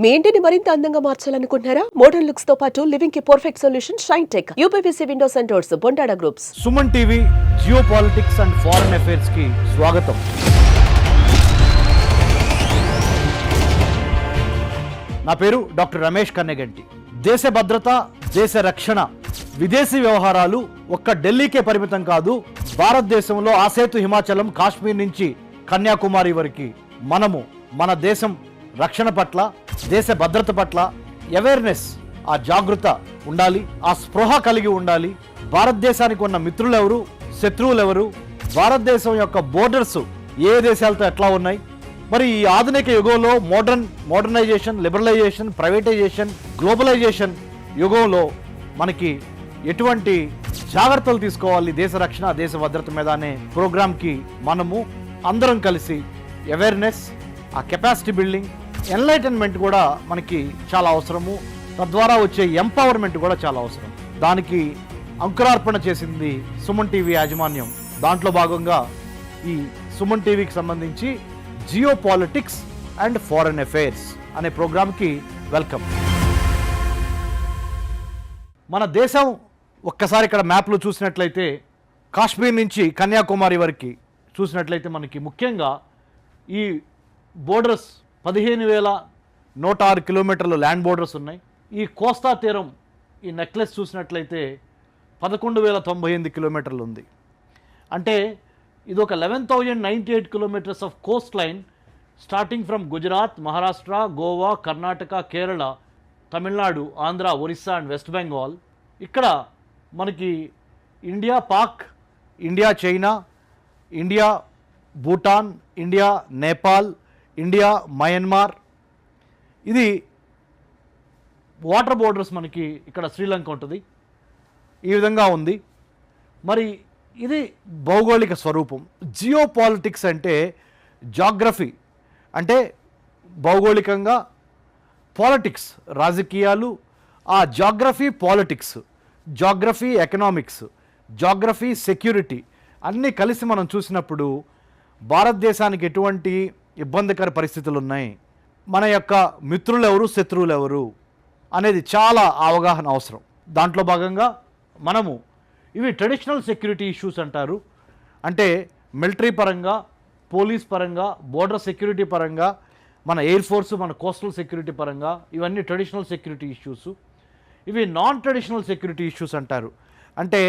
మీ ఇంటిని మరింత అందంగా మార్చాలనుకుంటున్నారా? మోడర్న్ లుక్స్ తో పాటు లివింగ్ కి perfect solution shine tech, UPVC Windows and doors, Bondada groups. Suman TV geopolitics and foreign affairs కి స్వాగతం. నా పేరు డాక్టర్ రమేష్ కన్నెగంటి. దేశ భద్రత, దేశ రక్షణ, విదేశీ వ్యవహారాలు ఒక్క ఢిల్లీకే పరిమితం కాదు. భారతదేశంలో ఆసేతు హిమాచలం, కాశ్మీర్ నుంచి కన్యాకుమారి వరకు మనము మన దేశం రక్షణ పట్ల, దేశ భద్రత పట్ల అవేర్నెస్, ఆ జాగృత ఉండాలి, ఆ స్పృహ కలిగి ఉండాలి. భారతదేశానికి ఉన్న మిత్రులు ఎవరు, శత్రువులు ఎవరు, భారతదేశం యొక్క బోర్డర్స్ ఏ దేశాలతో ఎట్లా ఉన్నాయి, మరి ఈ ఆధునిక యుగంలో మోడర్నైజేషన్, లిబరలైజేషన్, ప్రైవేటైజేషన్, గ్లోబలైజేషన్ యుగంలో మనకి ఎటువంటి జాగ్రత్తలు తీసుకోవాలి దేశ రక్షణ, దేశ భద్రత మీద అనే ప్రోగ్రామ్కి మనము అందరం కలిసి అవేర్నెస్, ఆ కెపాసిటీ బిల్డింగ్, ఎన్లైటన్మెంట్ కూడా మనకి చాలా అవసరము. తద్వారా వచ్చే ఎంపవర్మెంట్ కూడా చాలా అవసరం. దానికి అంకురార్పణ చేసింది సుమన్ టీవీ యాజమాన్యం. దాంట్లో భాగంగా ఈ సుమన్ టీవీకి సంబంధించి geo politics and foreign affairs అనే ప్రోగ్రామ్కి వెల్కమ్. మన దేశం ఒక్కసారి ఇక్కడ మ్యాప్లో చూసినట్లయితే కాశ్మీర్ నుంచి కన్యాకుమారి వరకు చూసినట్లయితే మనకి ముఖ్యంగా ఈ బోర్డర్స్ 15,106 కిలోమీటర్లు ల్యాండ్ బోర్డర్స్ ఉన్నాయి. ఈ కోస్తా తీరం, ఈ నెక్లెస్ చూసినట్లయితే 11,098 కిలోమీటర్లు ఉంది. అంటే ఇది ఒక 11,098 kilometres of Coast line starting from Gujarat, Maharashtra, Goa, Karnataka, Kerala, Tamil Nadu, Andhra, Orissa and west Bengal. ఇక్కడ మనకి India, Pak, India, China, India, Bhutan, India, Nepal, India, Myanmar, ఇది వాటర్ బోర్డర్స్. మనకి ఇక్కడ శ్రీలంక ఉంటుంది. ఈ విధంగా ఉంది. మరి ఇది భౌగోళిక స్వరూపం. జియో పాలిటిక్స్ అంటే జాగ్రఫీ, అంటే భౌగోళికంగా, పాలిటిక్స్ రాజకీయాలు, ఆ geography politics, geography economics, geography security అన్నీ కలిసి మనం చూసినప్పుడు భారతదేశానికి ఎటువంటి ఇబ్బందికర పరిస్థితులు ఉన్నాయి, మన యొక్క మిత్రులు ఎవరు, శత్రువులు ఎవరు అనేది చాలా అవగాహన అవసరం. దాంట్లో భాగంగా మనము ఇవి ట్రెడిషనల్ సెక్యూరిటీ ఇష్యూస్ అంటారు. అంటే మిలిటరీ పరంగా, పోలీస్ పరంగా, బోర్డర్ సెక్యూరిటీ పరంగా, మన ఎయిర్ ఫోర్స్, మన కోస్టల్ సెక్యూరిటీ పరంగా ఇవన్నీ ట్రెడిషనల్ సెక్యూరిటీ ఇష్యూస్. ఇవి నాన్ ట్రెడిషనల్ సెక్యూరిటీ ఇష్యూస్ అంటారు. అంటే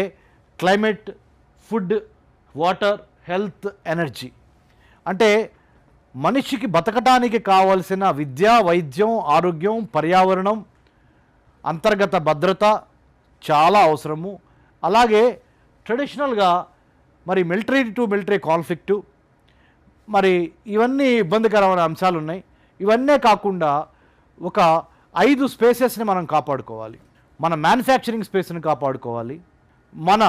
climate, food, water, health, energy. అంటే మనిషికి బతకటానికి కావలసిన విద్య, వైద్యం, ఆరోగ్యం, పర్యావరణం, అంతర్గత భద్రత చాలా అవసరము. అలాగే ట్రెడిషనల్గా మరి మిలిటరీ టు మిలిటరీ కాన్ఫ్లిక్టు, మరి ఇవన్నీ ఇబ్బందికరమైన అంశాలు ఉన్నాయి. ఇవన్నీ కాకుండా ఒక 5 స్పేసెస్ని మనం కాపాడుకోవాలి. మన మ్యానుఫ్యాక్చరింగ్ స్పేస్ని కాపాడుకోవాలి, మన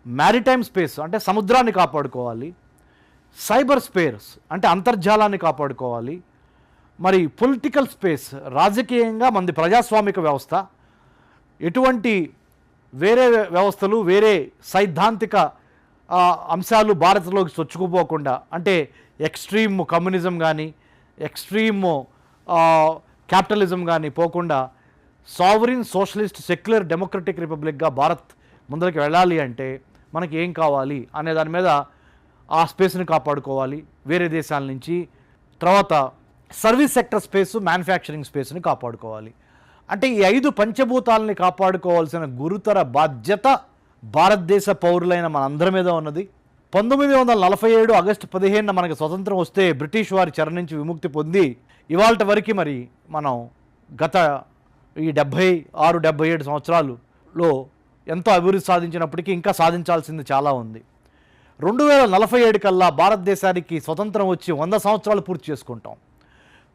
మ్యారిటైమ్ స్పేస్ అంటే సముద్రాన్ని కాపాడుకోవాలి, సైబర్ స్పేస్ అంటే అంతర్జాలాన్ని కాపాడుకోవాలి, మరి పొలిటికల్ స్పేస్ రాజకీయంగా మనది ప్రజాస్వామిక వ్యవస్థ, ఎటువంటి వేరే వ్యవస్థలు, వేరే సైద్ధాంతిక అంశాలు భారత్లోకి చొచ్చుకుపోకుండా, అంటే ఎక్స్ట్రీమ్ కమ్యూనిజం కానీ, ఎక్స్ట్రీమ్ క్యాపిటలిజం కానీ పోకుండా సావరిన్, సోషలిస్ట్, సెక్యులర్, డెమోక్రటిక్ రిపబ్లిక్గా భారత్ ముందరికి వెళ్ళాలి అంటే మనకి ఏం కావాలి అనే దాని మీద ఆ స్పేస్ని కాపాడుకోవాలి వేరే దేశాల నుంచి. తర్వాత సర్వీస్ సెక్టర్ స్పేసు, మ్యానుఫ్యాక్చరింగ్ స్పేస్ని కాపాడుకోవాలి. అంటే ఈ 5 పంచభూతాలని కాపాడుకోవాల్సిన గురుతర బాధ్యత భారతదేశ పౌరులైన మనందరి మీద ఉన్నది. 1947 ఆగస్టు 15 మనకు స్వతంత్రం వస్తే బ్రిటిష్ వారి చెర నుంచి విముక్తి పొంది ఇవాళ వరకు మరి మనం గత ఈ 76-77 సంవత్సరాలలో ఎంతో అభివృద్ధి సాధించినప్పటికీ ఇంకా సాధించాల్సింది చాలా ఉంది. 2047 కల్లా భారతదేశానికి స్వతంత్రం వచ్చి 100 సంవత్సరాలు పూర్తి చేసుకుంటాం.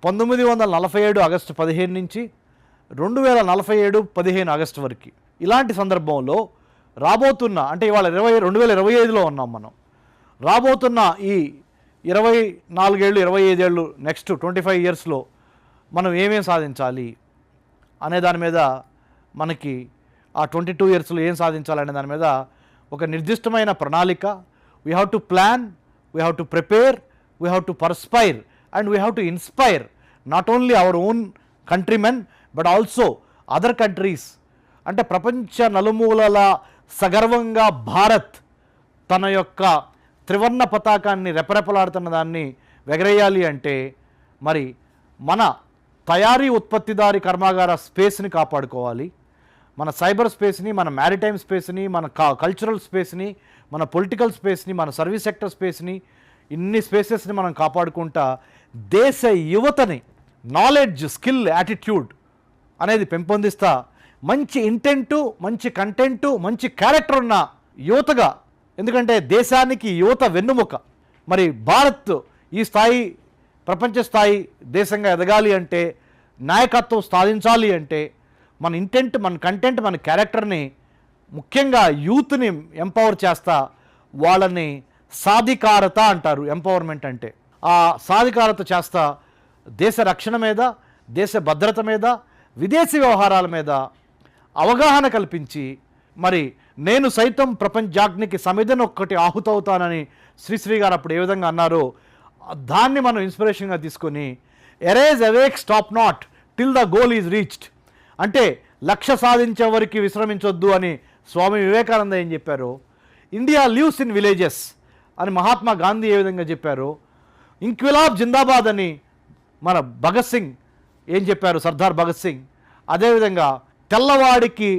1947 ఆగస్టు 15 నుంచి 2047 15 ఆగస్టు వరకు. ఇలాంటి సందర్భంలో రాబోతున్న, అంటే ఇవాళ 2025లో ఉన్నాం మనం, రాబోతున్న ఈ 24 ఏళ్ళు, 25 ఏళ్ళు, నెక్స్ట్ 25 ఇయర్స్లో మనం ఏమేం సాధించాలి అనే దాని మీద, మనకి ఆ 22 ఇయర్స్లో ఏం సాధించాలనే దాని మీద ఒక నిర్దిష్టమైన ప్రణాళిక, we have to plan, we have to prepare, we have to perspire and we have to inspire not only our own countrymen but also other countries. అంటే ప్రపంచ నలుమూలల సగర్వంగా భారత్ తన యొక్క త్రివర్ణ పతాకాన్ని రెపరెపలాడుతున్న దాన్ని ఎగరేయాలి అంటే మరి మన తయారీ ఉత్పత్తిదారి కర్మాగార స్పేస్ని కాపాడుకోవాలి, మన సైబర్ స్పేస్ని, మన మ్యారిటైమ్ స్పేస్ని, మన కల్చరల్ స్పేస్ని, మన పొలిటికల్ స్పేస్ని, మన సర్వీస్ సెక్టర్ స్పేస్ని, ఇన్ని స్పేసెస్ని మనం కాపాడుకుంటా దేశ యువతని నాలెడ్జ్, స్కిల్, యాటిట్యూడ్ అనేది పెంపొందిస్తా మంచి ఇంటెంటు, మంచి కంటెంటు, మంచి క్యారెక్టర్ ఉన్న యువతగా, ఎందుకంటే దేశానికి యువత వెన్నుముక. మరి భారత్ ఈ స్థాయి, ప్రపంచ స్థాయి దేశంగా ఎదగాలి అంటే, నాయకత్వం సాధించాలి అంటే మన ఇంటెంట్, మన కంటెంట్, మన క్యారెక్టర్ని, ముఖ్యంగా యూత్ని ఎంపవర్ చేస్తా వాళ్ళని సాధికారత అంటారు ఎంపవర్మెంట్ అంటే. ఆ సాధికారత చేస్తా దేశ రక్షణ మీద, దేశ భద్రత మీద, విదేశీ వ్యవహారాల మీద అవగాహన కల్పించి, మరి నేను సైతం ప్రపంచాగ్నికి సమిధను ఒక్కటి ఆహుతవుతానని శ్రీశ్రీ గారు అప్పుడు ఏ విధంగా అన్నారో దాన్ని మనం ఇన్స్పిరేషన్గా తీసుకొని erase awake stop not till the goal is reached, అంటే లక్ష్య సాధించే వరకు విశ్రమించొద్దు అని స్వామి వివేకానంద ఏం చెప్పారు, ఇండియా లివ్స్ ఇన్ విలేజెస్ అని మహాత్మా గాంధీ ఏ విధంగా చెప్పారు, ఇంక్విలాబ్ జిందాబాద్ అని మన భగత్ సింగ్ ఏం చెప్పారు, సర్దార్ భగత్ సింగ్. అదేవిధంగా తెల్లవాడికి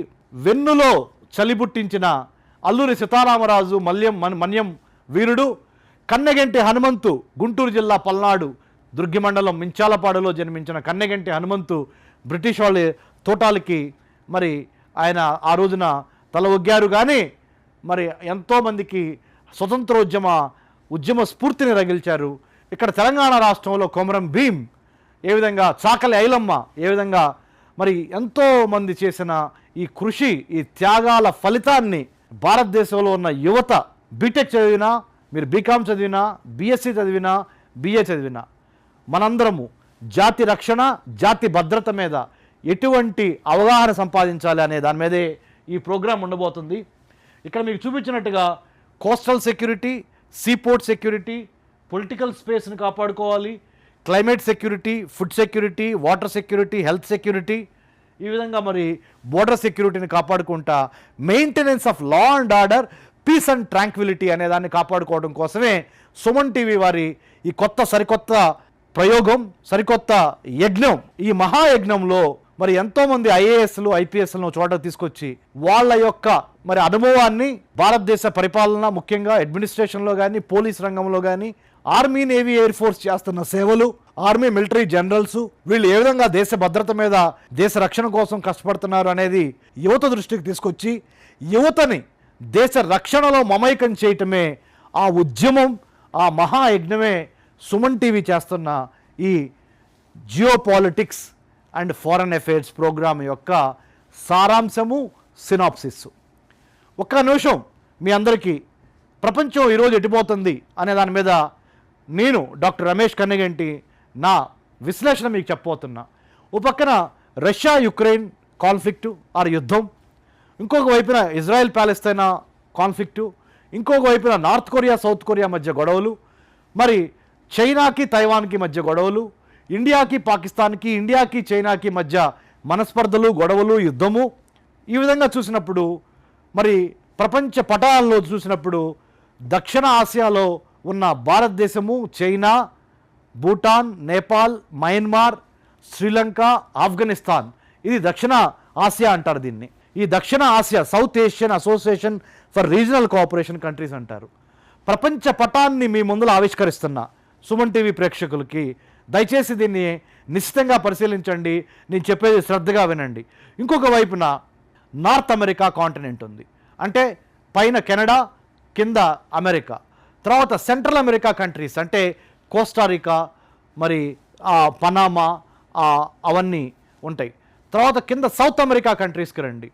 వెన్నులో చలిబుట్టించిన అల్లూరి సీతారామరాజు మన్యం వీరుడు, కన్నెగంటి హనుమంతు గుంటూరు జిల్లా పల్నాడు దుర్గి మండలం మించాలపాడులో జన్మించిన కన్నెగంటి హనుమంతు బ్రిటిష్ వాళ్ళ తోటాలకి మరి ఆయన ఆ రోజున తల ఒగ్గారు. కానీ మరి ఎంతోమందికి ఉద్యమ స్ఫూర్తిని రగిల్చారు. ఇక్కడ తెలంగాణ రాష్ట్రంలో కొమరం భీం ఏ విధంగా, చాకలి ఐలమ్మ ఏ విధంగా మరి ఎంతోమంది చేసిన ఈ కృషి, ఈ త్యాగాల ఫలితాన్ని భారతదేశంలో ఉన్న యువత బీటెక్ చదివినా, మీరు బీకామ్ చదివినా, బీఎస్సీ చదివినా, బీఏ చదివినా, మనందరము జాతి రక్షణ, జాతి భద్రత మీద ఎటువంటి అవగాహన సంపాదించాలి అనే దాని మీదే ఈ ప్రోగ్రాం ఉండబోతుంది. ఇక్కడ మీకు చూపించినట్టుగా coastal security, seaport security, political స్పేస్ని కాపాడుకోవాలి, climate security, food security, water security, health security, ఈ విధంగా మరి బోర్డర్ సెక్యూరిటీని కాపాడుకుంటా maintenance of law and order, peace and tranquillity అనే దాన్ని కాపాడుకోవడం కోసమే సుమన్ టీవీ వారి ఈ సరికొత్త ప్రయోగం, సరికొత్త యజ్ఞం. ఈ మహాయజ్ఞంలో మరి ఎంతోమంది ఐఏఎస్లు, ఐపీఎస్లను చోట తీసుకొచ్చి వాళ్ళ యొక్క మరి అనుభవాన్ని భారతదేశ పరిపాలన, ముఖ్యంగా అడ్మినిస్ట్రేషన్లో కానీ, పోలీస్ రంగంలో కానీ, ఆర్మీ, నేవీ, ఎయిర్ ఫోర్స్ చేస్తున్న సేవలు, ఆర్మీ, మిలిటరీ జనరల్స్ వీళ్ళు ఏ విధంగా దేశ భద్రత మీద, దేశ రక్షణ కోసం కష్టపడుతున్నారు అనేది యువత దృష్టికి తీసుకొచ్చి యువతని దేశ రక్షణలో మమైకం చేయటమే ఆ ఉద్యమం, ఆ మహాయజ్ఞమే సుమన్ టీవీ చేస్తున్న ఈ geopolitics and foreign affairs programme యొక్క సారాంశము, సినాప్సిస్. ఒక్క నిమిషం మీ అందరికీ ప్రపంచం ఈరోజు ఎటుపోతుంది అనే దాని మీద నేను డాక్టర్ రమేష్ కన్నెగంటి నా విశ్లేషణ మీకు చెప్పబోతున్నా. ఓ పక్కన రష్యా యుక్రెయిన్ కాన్ఫ్లిక్టు ఆర్ యుద్ధం, ఇంకొక వైపున ఇజ్రాయెల్ ప్యాలెస్తైనా కాన్ఫ్లిక్టు, ఇంకొక వైపున నార్త్ కొరియా సౌత్ కొరియా మధ్య గొడవలు, మరి చైనాకి తైవాన్కి మధ్య గొడవలు, ఇండియాకి పాకిస్తాన్కి, ఇండియాకి చైనాకి మధ్య మనస్పర్ధలు, గొడవలు, యుద్ధము. ఈ విధంగా చూసినప్పుడు మరి ప్రపంచ పటాల్లో చూసినప్పుడు దక్షిణ ఆసియాలో ఉన్న భారతదేశము, చైనా, భూటాన్, నేపాల్, మయన్మార్, శ్రీలంక, ఆఫ్ఘనిస్తాన్, ఇది దక్షిణ ఆసియా అంటారు దీన్ని. ఈ దక్షిణ Asia south Asian association for regional cooperation countries అంటారు. ప్రపంచ పటాన్ని మీ ముందులో ఆవిష్కరిస్తున్నా సుమన్ టీవీ ప్రేక్షకులకి దయచేసి దీన్ని నిశ్చితంగా పరిశీలించండి, నేను చెప్పేది శ్రద్ధగా వినండి. ఇంకొక వైపున నార్త్ అమెరికా కాంటినెంట్ ఉంది, అంటే పైన కెనడా, కింద అమెరికా. తర్వాత సెంట్రల్ అమెరికా కంట్రీస్ అంటే కోస్టారికా, మరి పనామా, అవన్నీ ఉంటాయి. తర్వాత కింద సౌత్ అమెరికా కంట్రీస్కి రండి,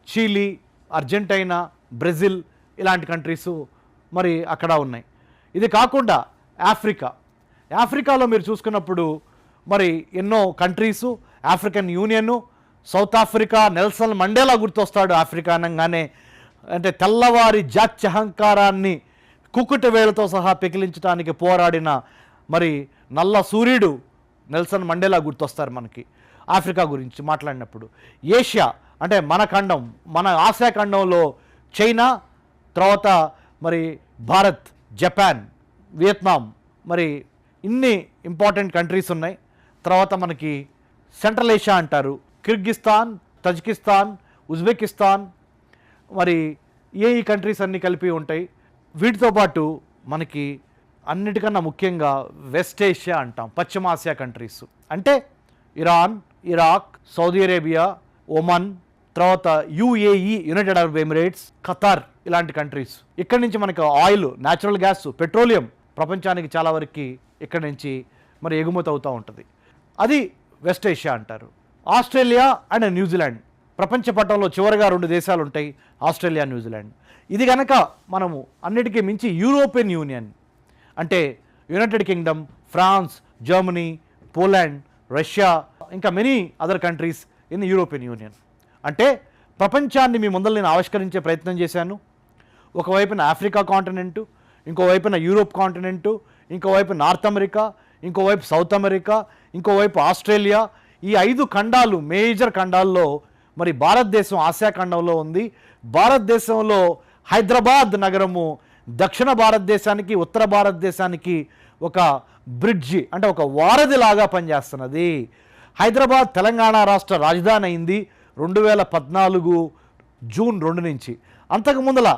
చిలీ, అర్జెంటైనా, బ్రెజిల్ ఇలాంటి కంట్రీసు మరి అక్కడ ఉన్నాయి. ఇది కాకుండా ఆఫ్రికాలో మీరు చూసుకున్నప్పుడు మరి ఎన్నో countries, African union, South Africa, Nelson Mandela గుర్తొస్తాడు ఆఫ్రికా అనగానే. అంటే తెల్లవారి జాత్యహంకారాన్ని కుక్కుట వేళతో సహా పెకిలించడానికి పోరాడిన మరి నల్ల సూర్యుడు నెల్సన్ మండేలా గుర్తొస్తారు మనకి. ఆఫ్రికా గురించి మాట్లాడినప్పుడు. ఏషియా అంటే మన ఖండం, మన ఆసియా ఖండంలో చైనా, తర్వాత మరి భారత్, జపాన్, వియత్నాం, మరి ఇన్ని ఇంపార్టెంట్ కంట్రీస్ ఉన్నాయి. తర్వాత మనకి సెంట్రల్ ఏషియా అంటారు, కిర్గిస్తాన్, తజికిస్తాన్, ఉజ్బెకిస్తాన్, మరి ఈ కంట్రీస్ అన్నీ కలిపి ఉంటాయి. వీటితో పాటు మనకి అన్నిటికన్నా ముఖ్యంగా వెస్ట్ ఏషియా అంటాం, పశ్చిమాసియా కంట్రీస్ అంటే Iran, Iraq, Saudi Arabia, Oman, తర్వాత UAE, United Arab Emirates, Qatar, ఇలాంటి కంట్రీస్. ఇక్కడి నుంచి మనకు ఆయిల్, న్యాచురల్ గ్యాస్, పెట్రోలియం ప్రపంచానికి చాలా వరకు ఇక్కడి నుంచి మరి ఎగుమతి అవుతూ ఉంటుంది. అది వెస్ట్ ఏషియా అంటారు. ఆస్ట్రేలియా అండ్ న్యూజిలాండ్ ప్రపంచ పటంలో చివరిగా 2 దేశాలు ఉంటాయి, ఆస్ట్రేలియా, న్యూజిలాండ్. ఇది కనుక మనము అన్నిటికీ మించి యూరోపియన్ యూనియన్ అంటే United Kingdom, France, Germany, Poland, Russia, ఇంకా many other countries in European Union. అంటే ప్రపంచాన్ని మీ ముందర నేను ఆవిష్కరించే ప్రయత్నం చేశాను. ఒకవైపున ఆఫ్రికా కాంటినెంటు, ఇంకోవైపున యూరోప్ కాంటినెంటు, ఇంకోవైపు నార్త్ అమెరికా, ఇంకోవైపు సౌత్ అమెరికా, ఇంకోవైపు ఆస్ట్రేలియా. ఈ 5 ఖండాలు, మేజర్ ఖండాల్లో మరి భారతదేశం ఆసియా ఖండంలో ఉంది. భారతదేశంలో హైదరాబాద్ నగరము దక్షిణ భారతదేశానికి, ఉత్తర భారతదేశానికి ఒక బ్రిడ్జి అంటే ఒక వారధిలాగా పనిచేస్తున్నది. హైదరాబాద్ తెలంగాణ రాష్ట్ర రాజధాని అయింది 2014 జూన్ 2 నుంచి. అంతకు ముందల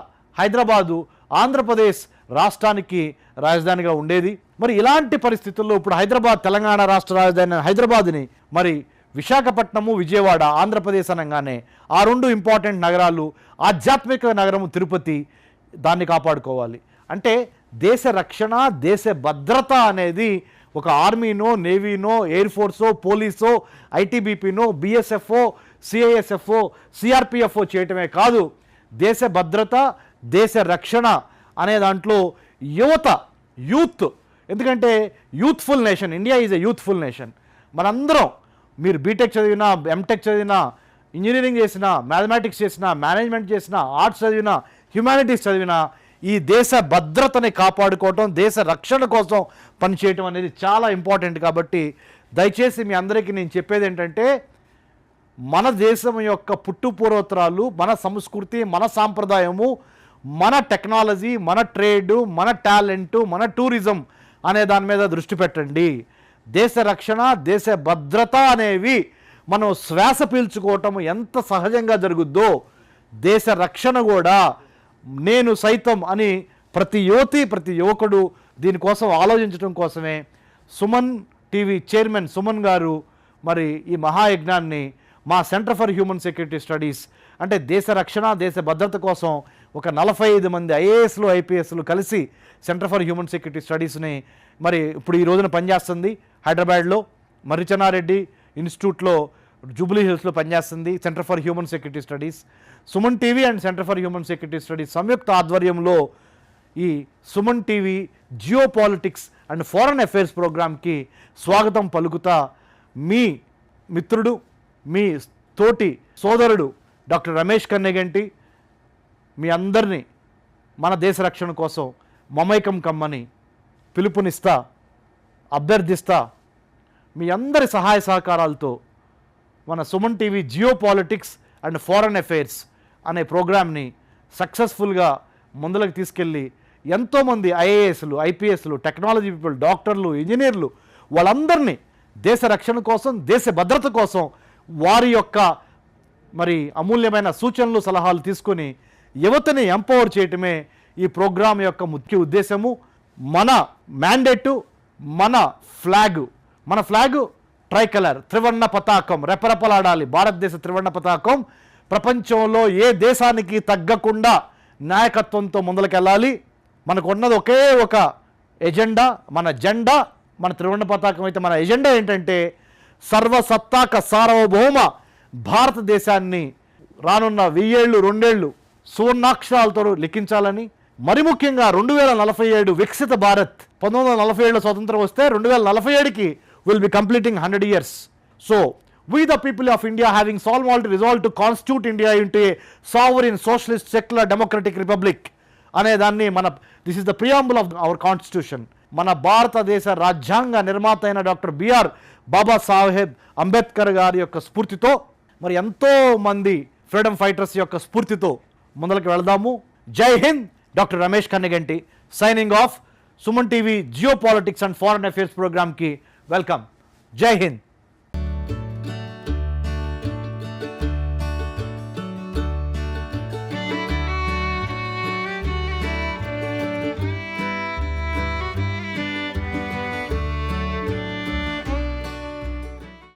హైదరాబాదు ఆంధ్రప్రదేశ్ రాష్ట్రానికి రాజధానిగా ఉండేది. మరి ఇలాంటి పరిస్థితుల్లో ఇప్పుడు హైదరాబాద్ తెలంగాణ రాష్ట్ర రాజధాని హైదరాబాద్ని మరి విశాఖపట్నము, విజయవాడ ఆంధ్రప్రదేశ్ అనగానే ఆ 2 ఇంపార్టెంట్ నగరాలు, ఆధ్యాత్మిక నగరము తిరుపతి, దాన్ని కాపాడుకోవాలి. అంటే దేశ రక్షణ, దేశ భద్రత అనేది ఒక ఆర్మీనో, నేవీనో, ఎయిర్ ఫోర్సో, పోలీసో, ఐటీబీపీనో, బిఎస్ఎఫ్ఓ, సిఐఎస్ఎఫ్ఓ, సిఆర్పిఎఫ్ఓ చేయటమే కాదు, దేశ భద్రత, దేశ రక్షణ అనే దాంట్లో యువత, యూత్, ఎందుకంటే youthful nation, India is a youthful nation. మనందరం, మీరు బీటెక్ చదివినా, ఎంటెక్ చదివినా, ఇంజనీరింగ్ చేసినా, మ్యాథమెటిక్స్ చేసినా, మేనేజ్మెంట్ చేసినా, ఆర్ట్స్ చదివినా, హ్యుమానిటీస్ చదివినా, ఈ దేశ భద్రతని కాపాడుకోవటం, దేశ రక్షణ కోసం పనిచేయటం అనేది చాలా ఇంపార్టెంట్. కాబట్టి దయచేసి మీ అందరికీ నేను చెప్పేది ఏంటంటే, మన దేశం యొక్క పుట్టుపూర్వోత్తరాలు, మన సంస్కృతి, మన సాంప్రదాయము, మన టెక్నాలజీ, మన ట్రేడ్, మన టాలెంటు, మన టూరిజం అనే దాని మీద దృష్టి పెట్టండి. దేశ రక్షణ, దేశ భద్రత అనేవి మనం శ్వాస పీల్చుకోవటం ఎంత సహజంగా జరుగుద్దో, దేశ రక్షణ కూడా నేను సైతం అని ప్రతి యువతి, ప్రతి యువకుడు దీనికోసం ఆలోచించడం కోసమే సుమన్ టీవీ చైర్మన్ సుమన్ గారు మరి ఈ మహాయజ్ఞాన్ని మా centre for human security studies అంటే దేశ రక్షణ, దేశ భద్రత కోసం ఒక 45 మంది ఐఏఎస్లు, ఐపీఎస్లు కలిసి సెంటర్ ఫర్ హ్యూమన్ సెక్యూరిటీ స్టడీస్ని మరి ఇప్పుడు ఈ రోజున పనిచేస్తుంది. హైదరాబాద్లో మర్రిచెన్నారెడ్డి ఇన్స్టిట్యూట్లో, జూబ్లీ హిల్స్లో పనిచేస్తుంది centre for human security studies. Suman TV and centre for human security studies సంయుక్త ఆధ్వర్యంలో ఈ Suman TV geopolitics and foreign affairs ప్రోగ్రామ్కి స్వాగతం పలుకుతా మీ మిత్రుడు, మీ తోటి సోదరుడు డాక్టర్ రమేష్ కన్నెగంటి మీ అందరినీ మన దేశ రక్షణ కోసం మమైకం కమ్మని పిలుపునిస్తా, అభ్యర్థిస్తా. మీ అందరి సహాయ సహకారాలతో మన Suman TV geopolitics and foreign affairs అనే ప్రోగ్రామ్ని సక్సెస్ఫుల్గా ముందులకు తీసుకెళ్ళి ఎంతోమంది ఐఏఎస్లు, ఐపీఎస్లు, టెక్నాలజీ పీపుల్, డాక్టర్లు, ఇంజనీర్లు వాళ్ళందరినీ దేశ రక్షణ కోసం, దేశ భద్రత కోసం వారి యొక్క మరి అమూల్యమైన సూచనలు, సలహాలు తీసుకొని యువతని ఎంపవర్ చేయటమే ఈ ప్రోగ్రాం యొక్క ముఖ్య ఉద్దేశము. మన మ్యాండేటు, మన ఫ్లాగు ట్రైకలర్, త్రివర్ణ పతాకం రెపరెపలాడాలి. భారతదేశ త్రివర్ణ పతాకం ప్రపంచంలో ఏ దేశానికి తగ్గకుండా నాయకత్వంతో ముందలకెళ్ళాలి. మనకు ఉన్నది ఒకే ఒక ఎజెండా, మన జెండా, మన త్రివర్ణ పతాకం అయితే మన ఎజెండా ఏంటంటే సర్వసత్తాక సార్వభౌమ భారతదేశాన్ని రానున్న 1000 ఏళ్ళు, 2 ఏళ్ళు సువర్ణాక్షరాలతో లిఖించాలని, మరి ముఖ్యంగా 2047 వికసిత భారత్. 1947లో స్వతంత్రం వస్తే 2047కి will be completing 100 years. So, we the people of India having solemnly resolved to constitute India into a sovereign, socialist, secular, democratic republic. అనే దాన్ని this is the preamble of our constitution. మన భారతదేశ రాజ్యాంగ నిర్మాత అయిన డాక్టర్ బిఆర్ బాబాసాహెబ్ అంబేద్కర్ గారి యొక్క స్ఫూర్తితో, మరి ఎంతోమంది ఫ్రీడమ్ ఫైటర్స్ యొక్క స్ఫూర్తితో ముందరికి వెళదాము. జై Hind. Doctor Ramesh Kanneganti signing off. Suman TV geopolitics and foreign affairs ప్రోగ్రామ్కి వెల్కమ్. జై హింద్.